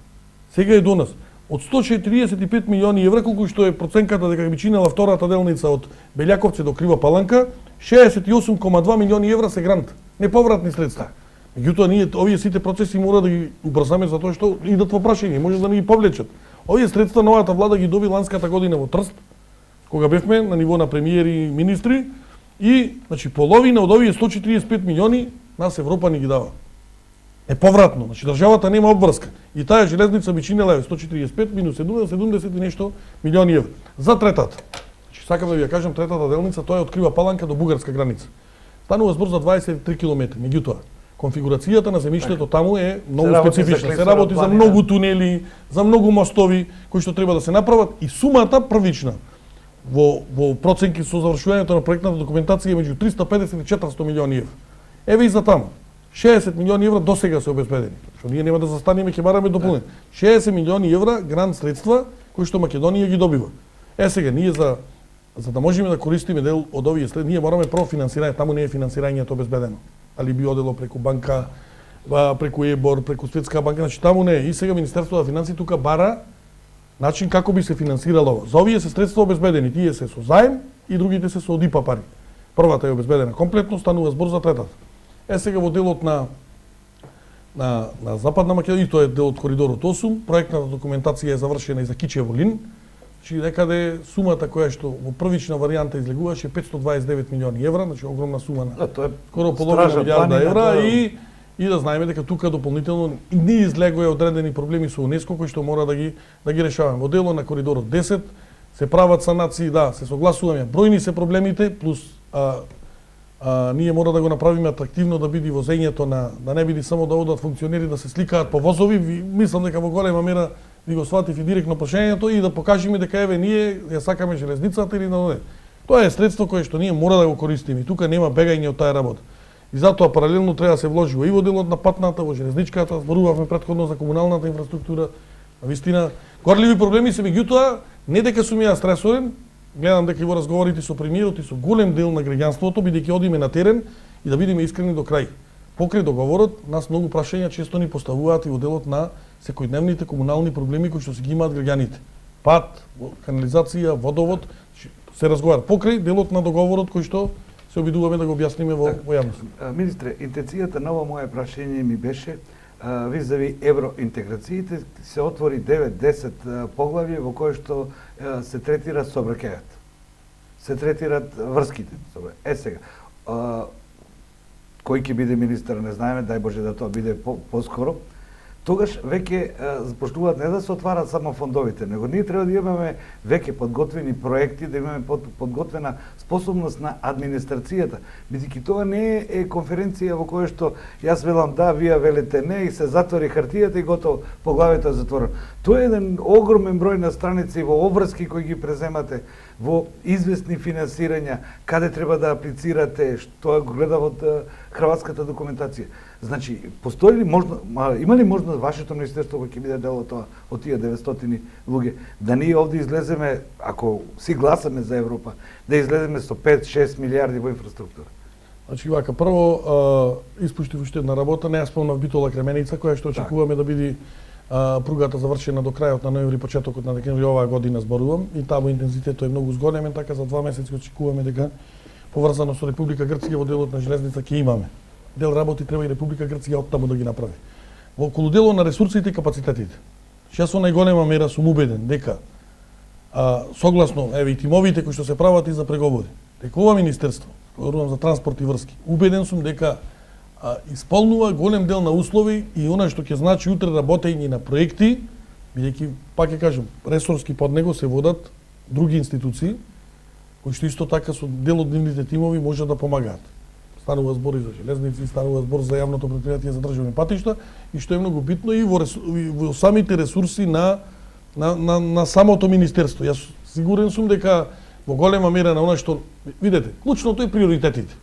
Сега е до нас. Од 145 милиони евра, колку што е проценката дека би чинела втората делница од Белјаковце до Крива Паланка, 68,2 милиони евра се грант, неповратни средства. Меѓутоа ние овие сите процеси мора да ги убрзаме затоа што идат во прашање, може да не ги повлечат. Овие средства новата влада ги доби ланската година во Трст, кога бевме на ниво на премиери и министри и значи половина од овие 145 милиони нас Европа ни ги дава. Неповратно, значи државата нема обврска. И таа железница би чинела 145 минус 70 и нешто милиони евра. За третата. Значи сакам да ви ја кажам, третата делница тоа е од Крива Паланка до бугарска граница. Станува збор за 23 километри. Меѓутоа, конфигурацијата на земјиштето таму е многу специфична. Се работи за многу тунели, за многу мостови кои што треба да се направат и сумата првична во проценки со завршувањето на проектната документација меѓу 350 и 400 милиони евра. Еве и за таму. 60 милиони евра досега се обезбедени. Што ние нема да застанеме, ќе бараме дополнен. 60 милиони евра грант средства кои што Македонија ги добива. Сега ние за да можеме да користиме дел од овие средства, ние мораме прво финансирање, таму не е финансирањето обезбедено. Али би одело преку банка, преку ЕБОР, преку Светска банка, значи таму не е. И сега Министерството на финансии тука бара начин како би се финансирало ова. За овие се средства обезбедени, тие се со заем и другите се со ИПА пари. Првата е обезбедена комплетно, станува збор за третата. Сега во делот на Западна Македонија, и тоа е дел од коридорот 8, проектната документација е завршена и за Кичево Лин, значи некаде сумата која што во првична варијанта излегуваше 529 милиони евра, значи огромна сума на скоро половина милијарда евра и да знаеме дека тука дополнително не излегува одредени проблеми со УНЕСКО кои што мора да ги решаваме. Во делот на коридорот 10 се прават санации, да, се согласуваме, бројни се проблемите плюс ние мора да го направиме атрактивно да биде возењето да не биде само да одат функционери да се сликаат по возови. Мислам дека во голема мера ви го сватив и директно прашањето и да покажеме дека еве ние ја сакаме железницата или да не. Тоа е средство кое што ние мора да го користиме и тука нема бегање од таа работа. И затоа паралелно треба да се вложи и во делот на патната, во железничката, зборувавме претходно за комуналната инфраструктура. Навистина, горливи проблеми се, меѓутоа, не дека сум ја стресорен, гледам дека и во разговорите со премиерот и со голем дел на граѓанството, бидејќи одиме на терен и да бидеме искрени до крај. Покрај договорот, нас многу прашања често ни поставуваат и во делот на секојдневните комунални проблеми кои што си ги имаат граѓаните. Пат, канализација, водовод, се разговара. Покрај делот на договорот кој што се обидуваме да го објасниме во јавност. Министре, интенцијата на ова моје прашање ми беше визави евроинтеграциите, се отвори 9-10 поглавје во кое што се третира сообраќајот. Се третираат врските. Сега, кој ќе биде министер, не знаеме, дај Боже да тоа биде поскоро. Тогаш веќе почнуваат не да се отварат само фондовите, него ние треба да имаме веќе подготвени проекти, да имаме подготвена способност на администрацијата. Бидејќи тоа не е конференција во која што јас велам да, вие велите не и се затвори хартијата и готово, поглавието е затворено. Тоа е еден огромен број на страници во обврски кои ги преземате, во известни финансирања, каде треба да аплицирате, што го гледам од хрватската документација. Значи, постои ли има ли можност вашето министерство кој ќе биде дел од тоа, од тие 900 луѓе, да ние овде излеземе, ако си гласаме за Европа, да излеземе со 5-6 милиарди во инфраструктура? Значи, вака, прво, испуштив уште една работа, не ја спомнав Битола Кременица, која што очекуваме да биде пругата завршена до крајот на ноември, почетокот на декември оваа година зборувам, и таму интензитетот е многу зголемен, така за 2 месеци очекуваме дека поврзано со Република Грција во делот на железница ќе имаме. Дел работи треба и Република Грција оттаму да ги направи. Во околу дело на ресурсите и капацитетите. Што со најголема мера сум убеден дека согласно еве и тимовите кои што се прават и за преговори, дека ова министерство, говорам за транспорт и врски, убеден сум дека исполнува голем дел на услови и она што ќе значи утре работење на проекти, бидејќи пак ќе кажам, ресорски под него се водат други институции кои што исто така со дел од нивните тимови може да помагаат. Станува збор и за железници, станува збор за јавното претпријатие за државни патишта и што е многу битно и во самите ресурси на самото министерство. Јас сигурен сум дека во голема мера на она што видете, клучното е приоритетите.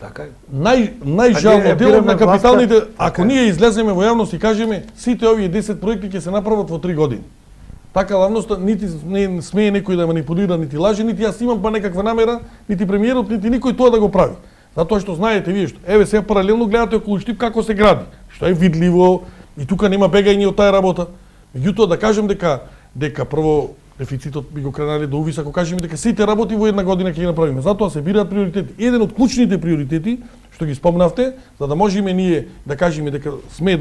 Така е. Најжално делот на капиталните, ако ние излеземе во јавност и кажеме сите овие 10 проекти ќе се направат во 3 години. Така лавноста нити не смее некој да манипулира, нити лаже, нити јас имам па некаква намера, нити премиерот, нити никој тоа да го прави. Затоа што знаете вие што, еве сега паралелно гледате околу Штип како се гради, што е видливо и тука нема бегање од таа работа. Меѓутоа да кажем дека прво дефицитот би го кренали до увис, ако кажеме дека сите работи во една година ќе ги направиме. Затоа се бираат приоритети. Еден од клучните приоритети што ги спомнавте, за да можеме ние да кажеме дека сме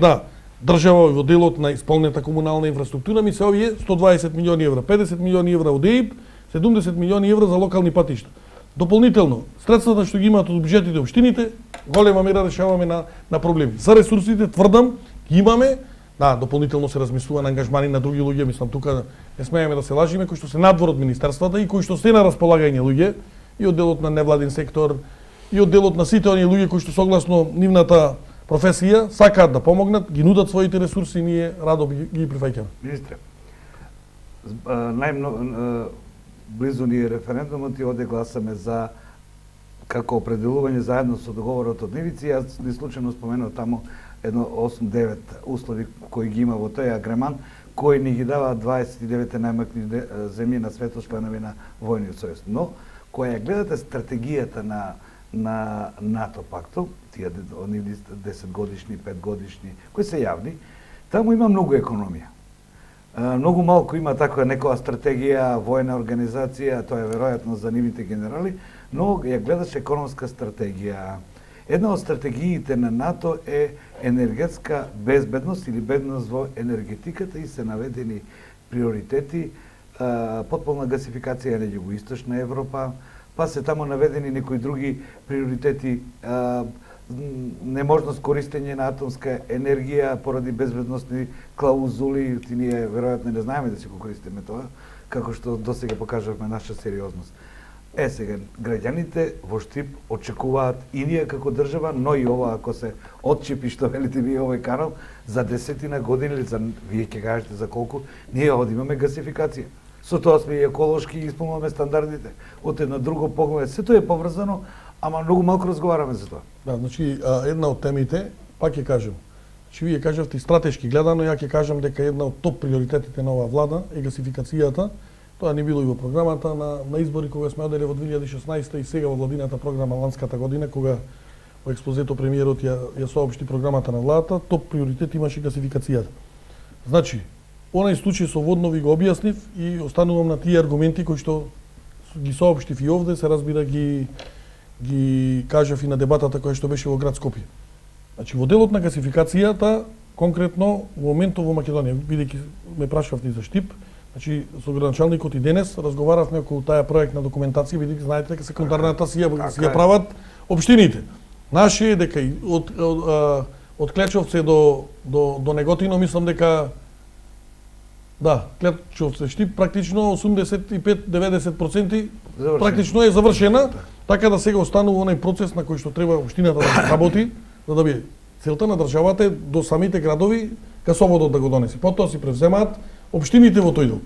држава во делот на исполнета комунална инфраструктура, ми се овие 120 милиони евра, 50 милиони евра од ЕИП, 70 милиони евра за локални патишта. Дополнително, средствата што ги имаат од буџетите општините, голема мера решаваме на проблеми. За ресурсите тврдам, ги имаме, дополнително се размислува на ангажмани на други луѓе, мислам тука не смееме да се лажиме, кои што се надвор од министерствата и кои што се на располагање луѓе, и од делот на невладин сектор, и од делот на сите оние луѓе кои што согласно нивната професија сакаат да помогнат, ги нудат своите ресурси и ние радо ги прифаќаме. Министре, близу ни е референдумот и оде гласаме за како определување заедно со договорот од Нивици. Јас не случајно споменав таму едно 8-9 услови кои ги има во тој агреман, кои ни ги дава 29 најмакни земји на светот членови на Војниот сојуз. Но, која гледате стратегијата на НАТО пактот, тие 10 годишни, 5 годишни, кои се јавни, таму има многу економија. Многу малку има таква некоја стратегија, војна организација, тоа е веројатно за нивните генерали, но ја гледаш економска стратегија. Една од стратегиите на НАТО е енергетска безбедност или бедност во енергетиката и се наведени приоритети, потполна гасификација на југоисточна Европа, па се таму наведени некои други приоритети, неможност користење на атомска енергија поради безбедносни клаузули, ние веројатно не знаеме да си го користиме тоа, како што досега покажавме наша сериозност. Сега, граѓаните во Штип очекуваат и ние како држава, но и ова ако се отчепи, што велите вие овој канал, за 10 години или за, вие ќе кажете за колку, ние овде имаме гасификација. Со тоа сме и еколошки и исполнуваме стандардите. Од едно друго поглед, сето е поврзано, ама многу малку разговараме за тоа. Да, значи една од темите, пак ќе кажем, значи вие кажавте и стратешки гледано, ја ќе кажам дека една од топ приоритетите на оваа влада е гасификацијата. Тоа не било и во програмата на избори кога сме одели во 2016 и сега во владината програма ланската година, кога во експозето премиерот ја соопшти програмата на владата, топ приоритет имаше гасификацијата. Значи, онај случај со водно ви го објаснив и останувам на тие аргументи кои што ги соопштив и овде, се разбира ги кажав и на дебатата која што беше во град Скопје. Значи, во делот на гасификацијата, конкретно во моментот во Македонија, бидејќи ме прашавте за Штип, значи со градоначалникот и денес разговаравме околу таа проектна документација, бидејќи знаете дека секундарната си ја прават општините. Наше е дека и од Клечовце до Неготино мислам дека да, Клечовце Штип практично 85-90% практично е завршена, така да сега останува онај процес на кој што треба општината да работи, за да би целта на државата е до самите градови гасоводот да го донесе. Потоа си превземаат општините во тој дел.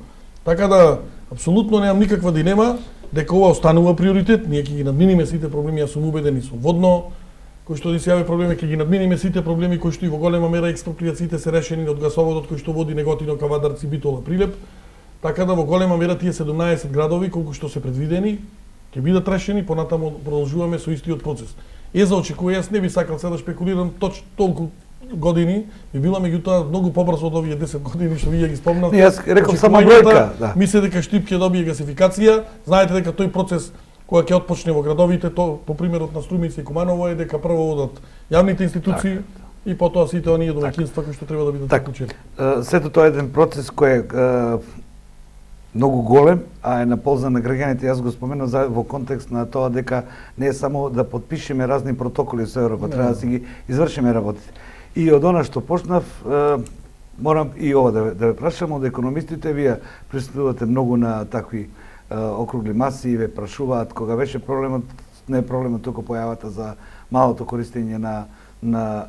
Така да апсолутно немам никаква дилема дека ова останува приоритет. Ние ќе ги надминиме сите проблеми, јас сум убеден и со водно, кои што се јави проблеми, ќе ги надминиме сите проблеми кои што и во голема мера експроприациите се решени од гасоводот кој што води Неготино, Кавадарци, Битола, Прилеп. Така да во голема мера тие 17 градови колку што се предвидени ќе бидат решени, понатаму продолжуваме со истиот процес. За очекува, јас не би сакал сега да шпекулирам толку години, би била меѓутоа многу побрзо од овие 10 години што вие ги спомнавте. Јас реков само бројка, да. Мисле дека Штип ќе добие гасификација. Знаете дека тој процес кога ќе отпочне во градовите, то по примерот на Струмица и Куманово е дека прво одат јавните институции и потоа сите оние домаќинства кои што треба да бидат вклучени. Сето тоа е еден процес кој е многу голем, а е на полза на граѓаните. Јас го споменав во контекст на тоа дека не е само да подпишеме разни протоколи со Европа, треба да си ги извршиме работите. И од она што почнав, морам и ова да ве прашам, од економистите, вие присуствувате многу на такви округли маси и ве прашуваат кога беше проблемот, не е проблемот туку појавата за малото користење на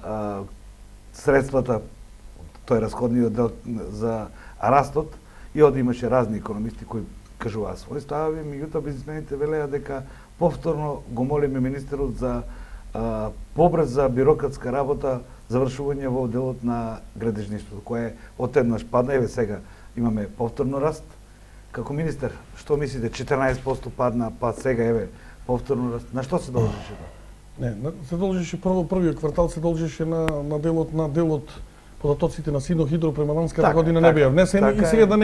средствата, тој расходниот дел за растот, и од имаше разни економисти кои кажуваат своји ставови, меѓутоа бизнисмените велеа дека повторно го молиме министерот за побрза бирократска работа, завршување во делот на градежништвото, кое одеднаш падна, еве сега имаме повторно раст. Како министер, што мислите, 14% падна, па сега еве повторно раст. На што се должеше тоа? Не, се должеше првиот квартал се должеше на делот податоците на Сидохидро према ланската година не беа внесени и сега да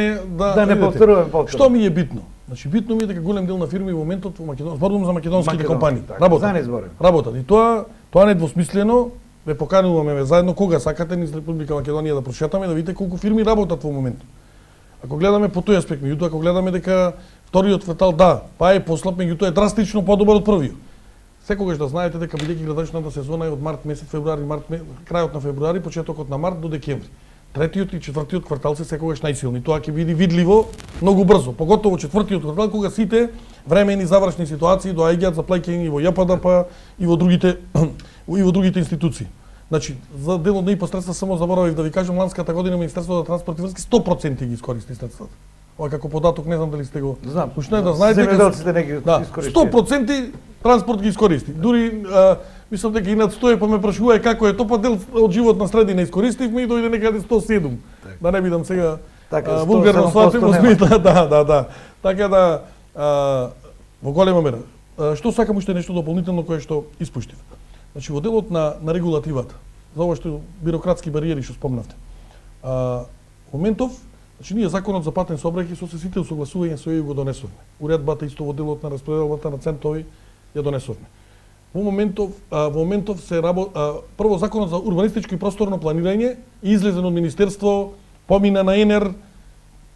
не повторуваме повторно. Што ми е битно? Значи битно ми е дека голем дел на фирми во моментот во Македонија, зборувам за македонските компании, работат. И тоа недвосмислено ве покануваме заедно кога сакате низ Република Македонија да прошетаме да видите колку фирми работат во моментот. Ако гледаме по тој аспект, меѓутоа ако гледаме дека вториот квартал па е послаб, меѓутоа е драстично подобар од првиот. Секогаш да знаете дека бидејќи градачната сезона е од март месец, крајот на февруари, почетокот на март до декември. Третиот и четвртиот квартал се секогаш најсилни. Тоа ќе биде видливо многу брзо, поготово четвртиот квартал кога сите времени завршни ситуации доаѓаат за плаќање во ЈПДП и во другите институции. Значи, за делот на ипостредства само заборавив да ви кажам, ланската година Министерството за транспорт и врски 100% ги искористи средствата. Ова како податок, не знам дали сте го слушнале, да знаете дека 100% транспорт ги искористи. Дури мислам дека и над 100 па ме прашува како е тоа, па дел од животна средина искористивме и дојде некаде 107. Да не бидам сега вулгарно сватимо смита, да. Така да во голема мера. Што сакам уште нешто дополнително кое што испуштив. Значи во делот на регулативата, за ова што бирократски бариери што спомнавте. Моментов, значи ние законот за патен сообраќај со сите согласувања со ЕУ го донесовме. Уредбата исто во делот на распределбата на центови ја донесовме. Во моментов се прво законот за урбанистичко и просторно планирање излезен од министерство, помина на ЕНЕР,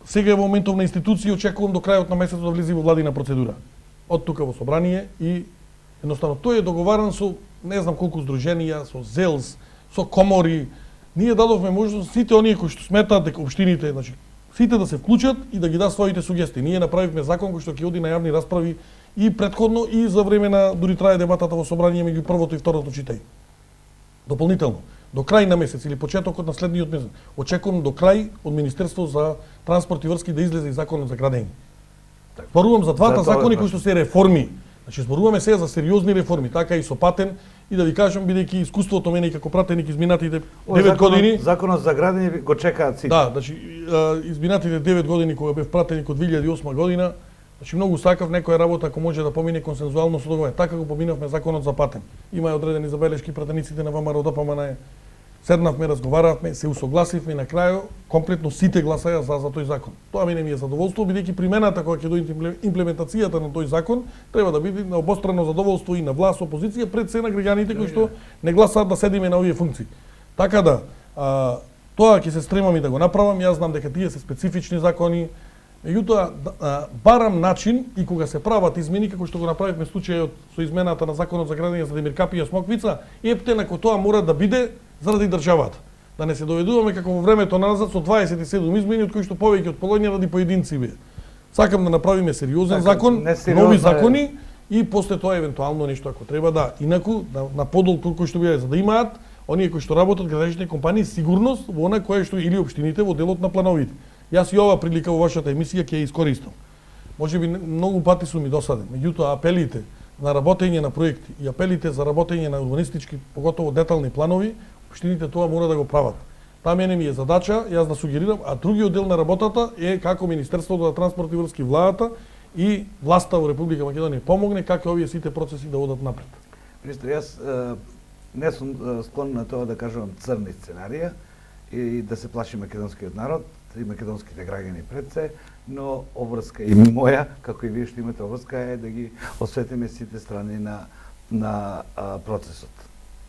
сега е во моментов на институции, очекувам до крајот на месецот да влезе во владина процедура. Од тука во собрание и едноставно тој е договаран со не знам колку здруженија, со ЗЕЛС, со комори. Ние дадовме можност сите оние кои што сметаат дека општините, значи сите да се вклучат и да ги дадат своите сугестии. Ние направивме закон кој што ќе оди на јавни расправи и претходно и за време на дури трае дебатата во собрание меѓу првото и второто читање. Дополнително, до крај на месец или почетокот на следниот месец, очекувам до крај од Министерство за транспорт и врски да излезе и законот за градење. Зборувам за двата закони кои што се реформи. Значи зборуваме сега за сериозни реформи, така и со патен, и да ви кажам бидејќи искуството мене и како пратеник изминатите 9 години. Законот за градење го чекаат сите. Да, значи изминатите 9 години кога бев пратеник од 2008 година, значи многу сакав некоја работа ако може да помине консензуално со договор. Така го поминавме законот за патен. Има одредени забелешки пратениците на ВМРО ДПМН. Седнавме, разговаравме, се усогласивме и на крајот комплетно сите гласаја за тој закон. Тоа мене ми е задоволство, бидејќи примената кога ќе дојде имплементацијата на тој закон треба да биде на обострано задоволство и на власт, опозиција, пред се на граѓаните кои што не гласаат да седиме на овие функции. Така да, тоа ќе се стремам и да го направам. Јас знам дека тие се специфични закони. Меѓутоа, барам начин и кога се прават измени, како што го направивме случајот со измената на законот за градење за Демиркапија Смоквица, ептен ако тоа мора да биде заради државата. Да не се доведуваме како во времето назад со 27 измени, од кои што повеќе од половина ради поединци беа. Сакам да направиме сериозен закон, нови закони и после тоа евентуално нешто ако треба да. Инаку на подол кој што биде за да имаат оние кои што работат градежните компании сигурност во она кое што или општините во делот на плановите. Јас и ова прилика во вашата емисија ќе ја искористам. Можеби многу пати сум ми досаден, меѓутоа апелите на работење на проекти и апелите за работење на урбанистички, поготово детални планови, општините тоа мора да го прават. Таа мене ми е задача, јас да сугерирам, а другиот дел на работата е како Министерството за транспорт и врски, владата и власта во Република Македонија помогне како овие сите процеси да одат напред. Министр, јас не сум склон на тоа да кажувам црни сценарија и да се плаши македонскиот народ и македонските граѓани пред се, но обврска и моја, како и вие што имате обврска, е да ги осветиме сите страни на процесот.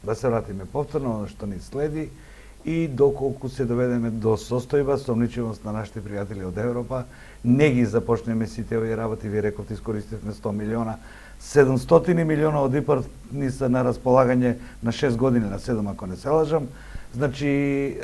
Да се вратиме повторно на што ни следи и доколку се доведеме до состојба, сомничевост на нашите пријатели од Европа, не ги започнеме сите овие работи, ви рековте, искористивме 100 милиона, 700 милиона од ИПАР ни се на располагање на 6 години, на 7 ако не се лажам. Значи,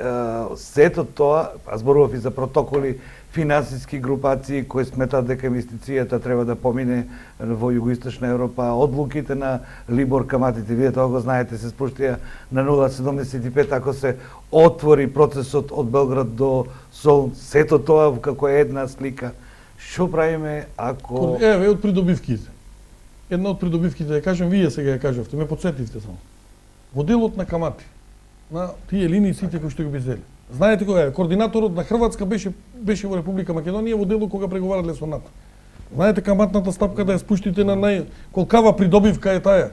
сето тоа, зборував и за протоколи, финансиски групации кои сметаат дека инвестицијата треба да помине во Југоисточна Европа, одлуките на Либор каматите, вие тоа го знаете, се спуштија на 0,75 ако се отвори процесот од Белград до Солун, сето тоа како е една слика. Што правиме ако... Еве од придобивките. Една од придобивките, да кажем, вие сега ја кажавте, ме подсетивте само. Во делот на камати, на тие линии сите кои што ги безели. Знаете кога е? Координаторот на Хрватска беше во Република Македонија во делот кога преговарале со НАТО. Знаете каматната стапка да ја спуштите на колкава придобивка е таа.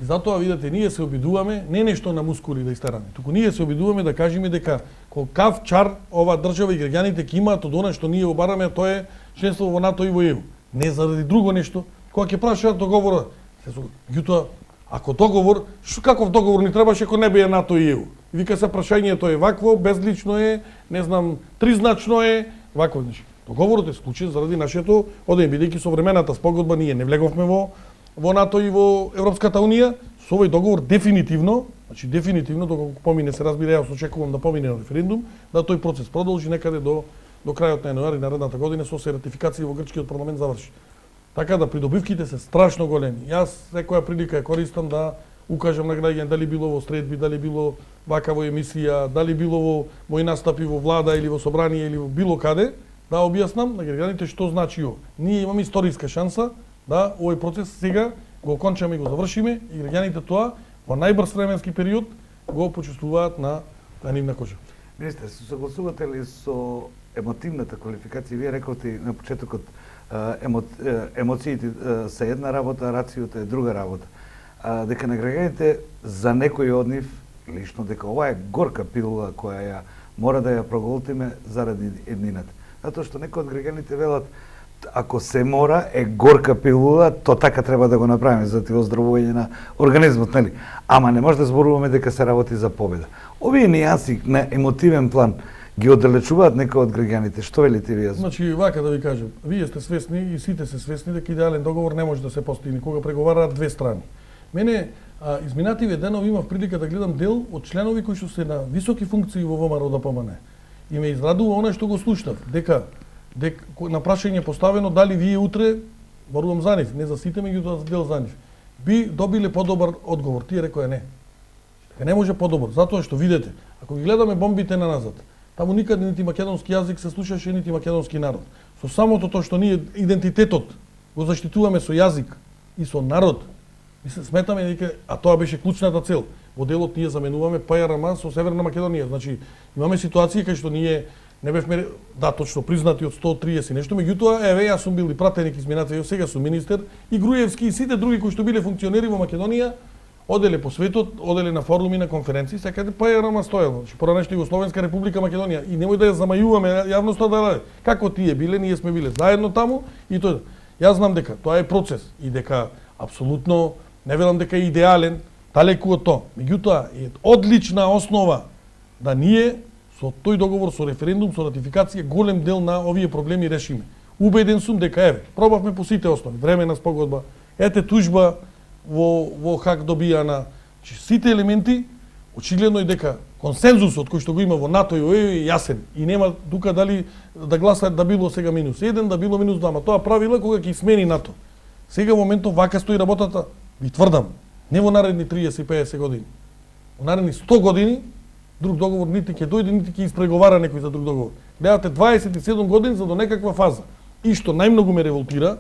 И затоа видите, ние се обидуваме не нешто на мускули да истераме, туку ние се обидуваме да кажеме дека колкав чар ова држава и граѓаните ќе имаат од она што ние обараме, тоа е членство во НАТО и во ЕУ. Не заради друго нешто. Кога ќе прашаат договора, меѓутоа ако договор, каков договор ни требаше ако не беа НАТО и ЕУ? Вика се прашањето е вакво, безлично е, не знам, тризначно е, вакво. Значи, договорот е склучен заради нашето одење, бидејќи современата спогодба ние не влеговме во НАТО и во Европската унија, со овој договор дефинитивно, значи дефинитивно доколку помине се разбира, јас очекувам да помине на референдум, да тој процес продолжи некаде до крајот на јануари наредната година со се ратификација во грчкиот парламент заврши. Така да придобивките се страшно големи. Јас секоја прилика ја користам да укажам на граѓани дали било во средби, дали било вака во емисија, дали било во мои настапи во влада или во собрание или во било каде, да објаснам на граѓаните што значи ова. Ние имаме историска шанса да овој процес сега го окончаме и го завршиме и граѓаните тоа во најбрз временски период го почувствуваат на нивна кожа. Министре, се согласувате ли со емотивната квалификација? Вие рековте на почетокот емоциите се една работа, рацијата е друга работа. Дека на граѓаните за некои од нив лично дека ова е горка пилула која ја мора да ја проголтиме заради еднината. Затоа што некои од граѓаните велат ако се мора е горка пилула, то така треба да го направиме за ти оздравување на организмот, нели? Ама не може да зборуваме дека се работи за победа. Овие нијанси на емотивен план ги оддалечуваат некои од граѓаните. Што велите вие? Значи, вака да ви кажам, вие сте свесни и сите се свесни дека идеален договор не може да се постигне кога преговараат две страни. Мене изминативе денови имав прилика да гледам дел од членови кои што се на високи функции во ВМРО ДПМН. И ме израдува она што го слушнав, дека на прашање поставено дали вие утре Борувам за нив, не за сите, меѓутоа за дел за нив. Би добиле подобар одговор. Тие рекоа не. Дека не може подобар, затоа што видите, ако ги гледаме бомбите на назад, таму никаде нити македонски јазик се слушаше, нити македонски народ. Со самото тоа што ние идентитетот го заштитуваме со јазик и со народ, сметаме дека, а тоа беше клучната цел. Во делот ние заменуваме ПРМ со Северна Македонија. Значи, имаме ситуација кај што ние не бевме, да, точно признати од 130 нешто, меѓутоа, еве, јас сум бил и пратеник измината, ја сега сум министер, и Груевски и сите други кои што биле функционери во Македонија, оделе по светот, оделе на форуми, на конференции, секаде ПРМ стоело. Значи, поранешна Југословенска република Македонија. И немој да ја замајуваме јавноста да како тие биле, ние сме биле заедно таму и тоа. Јас знам дека тоа е процес и дека апсолутно не велам дека е идеален, далеку од тоа. Меѓутоа е одлична основа да ние со тој договор, со референдум, со ратификација, голем дел на овие проблеми решиме. Убеден сум дека еве, пробавме по сите основи, времена спогодба, ете тужба во Хаг добијана, сите елементи, очигледно е дека консензусот кој што го има во НАТО и ОЕУ е јасен и нема тука дали да гласаат да било сега -1, да било -2. Тоа правила кога ќе смени НАТО. Сега моментов вака стои работата, ви тврдам, не во наредни 30-50 години. Во наредни 100 години друг договор нити ќе дојде, нити ќе испреговара некој за друг договор. Гледате 27 години за до некаква фаза. И што најмногу ме револтира,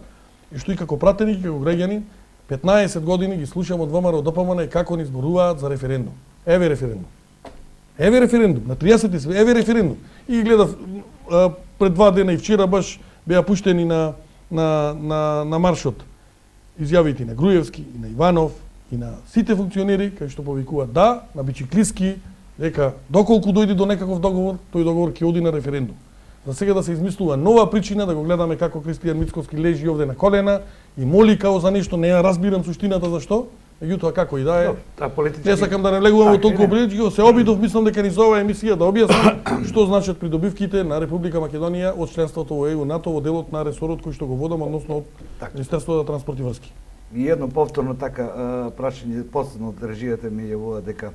и што и како пратеник и како граѓанин, 15 години ги слушам од ВМРО ДПМН како ни зборуваат за референдум. Еве референдум. Еве референдум, на 30 еве референдум. И гледав пред 2 дена и вчера баш беа пуштени на маршот изјавите на Груевски, и на Иванов, и на сите функционери кај што повикуваат да, на Бичиклиски, дека доколку дојде до некаков договор, тој договор ќе оди на референдум. За сега да се измислува нова причина, да го гледаме како Кристијан Мицковски лежи овде на колена и моли као за нешто, не ја разбирам суштината зашто, меѓутоа како и да е. Не сакам да не влегувам во толку политичко, се обидов, мислам дека ни за оваа емисија да објаснам што значат придобивките на Република Македонија од членството во ЕУ НАТО во делот на ресорот кој што го водам, односно од Министерството за транспорт и врски. И едно повторно така прашање, последно од режијата ми јавува дека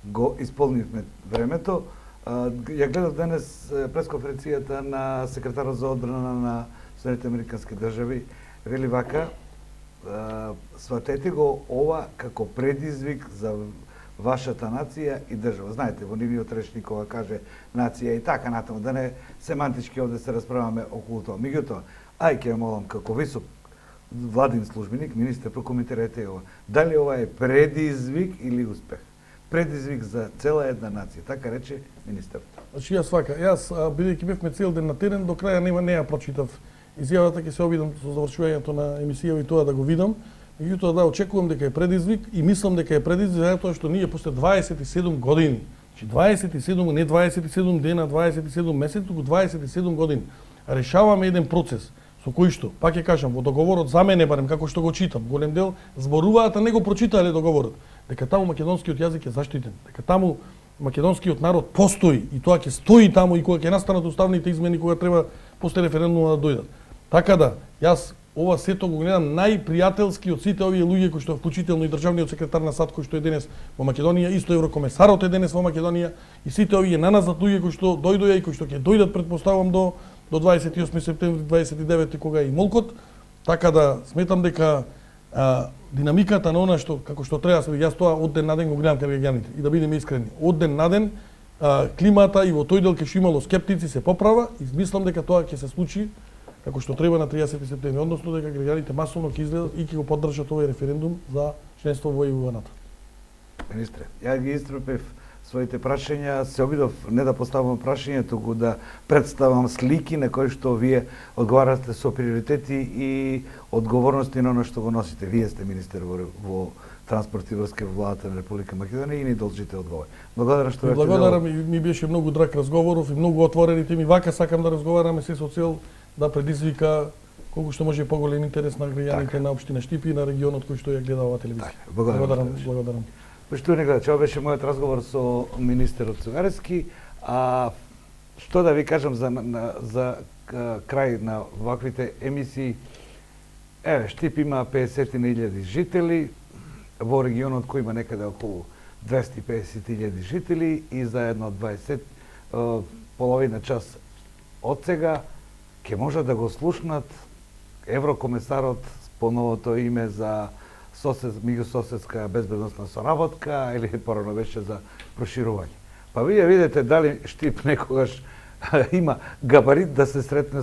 го исполнивме времето. Ја гледав денес пресконференцијата на секретарот за одбрана на Соединетите Американски држави, вели вака, сватете го ова како предизвик за вашата нација и држава. Знаете, во нивниот речник кога каже нација и така натаму, да не семантички овде се расправаме околу тоа. Меѓутоа, ај ќе молам како висок владин службеник, министер, прокоментирате ова. Дали ова е предизвик или успех? Предизвик за цела една нација, така рече министерот. Значи јас бидејќи бевме цел ден на терен, до краја не ја прочитав изјавата, ќе се обидам со завршувањето на емисија и тоа да го видам. Меѓутоа да очекувам дека е предизвик и мислам дека е предизвик затоа што ние после 27 години, значи 27, не 27 дена, 27 месеци, туку 27 години решаваме еден процес со кој што, пак ќе кажам, во договорот за мене барем како што го читам, голем дел зборуваат, а не го прочитале договорот, дека таму македонскиот јазик е заштитен, дека таму македонскиот народ постои и тоа ќе стои таму и кога ќе настанат уставните измени, кога треба после референдумот да дојдат. Така да, јас ова сето го гледам најпријателски од сите овие луѓе кои што вклучително и државниот секретар на САД кој што е денес во Македонија, исто еврокомесарот е денес во Македонија и сите овие наназад луѓе кои што дојдоја и кои што ќе дојдат предпоставам до 28 септември 29 кога е и молкот. Така да сметам дека динамиката на она што како што треба се јас тоа од ден на ден го гледам кај граѓаните и да бидеме искрени. Од ден на ден климата и во тој дел ќе имало скептици се поправа и мислам дека тоа ќе се случи како што треба на 30 септември, односно дека граѓаните масовно ќе излезат и ќе го поддржат овој референдум за членство во ЕУ НАТО. Министре, ја ги истрпев своите прашања, се обидов не да поставам прашање, туку да представам слики на кои што вие одговарате со приоритети и одговорности на оно што го носите. Вие сте министер во транспорт и врски во владата на Република Македонија и ни должите одговор. Благодарам што бевте. Благодарам, ми беше многу драг разговоров и многу отворени теми. Вака сакам да разговараме се со цел да предизвика колку што може поголем интерес на граѓаните на општина Штипи и на регионот кој што ја гледа оваа телевизија. Благодарам. Поштовани гледачи, ова беше мојот разговор со министерот Цугарески. Што да ви кажам за крај на ваквите емисии? Еве, Штип има 50.000 жители, во регионот кој има некаде околу 250.000 жители и за едно 20 половина час од сега ќе може да го слушнат еврокомесарот по новото име за меѓусоседска безбедносна соработка или порано беше за проширување. Па вие видите дали Штип некогаш има габарит да се сретне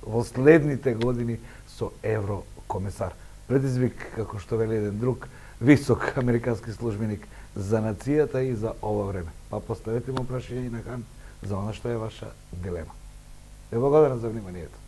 во следните години со еврокомесар. Предизвик, како што вели еден друг висок американски службеник за нацијата и за ова време. Па поставете му прашање на Хан за она што е ваша дилема. Ве благодарам за вниманието.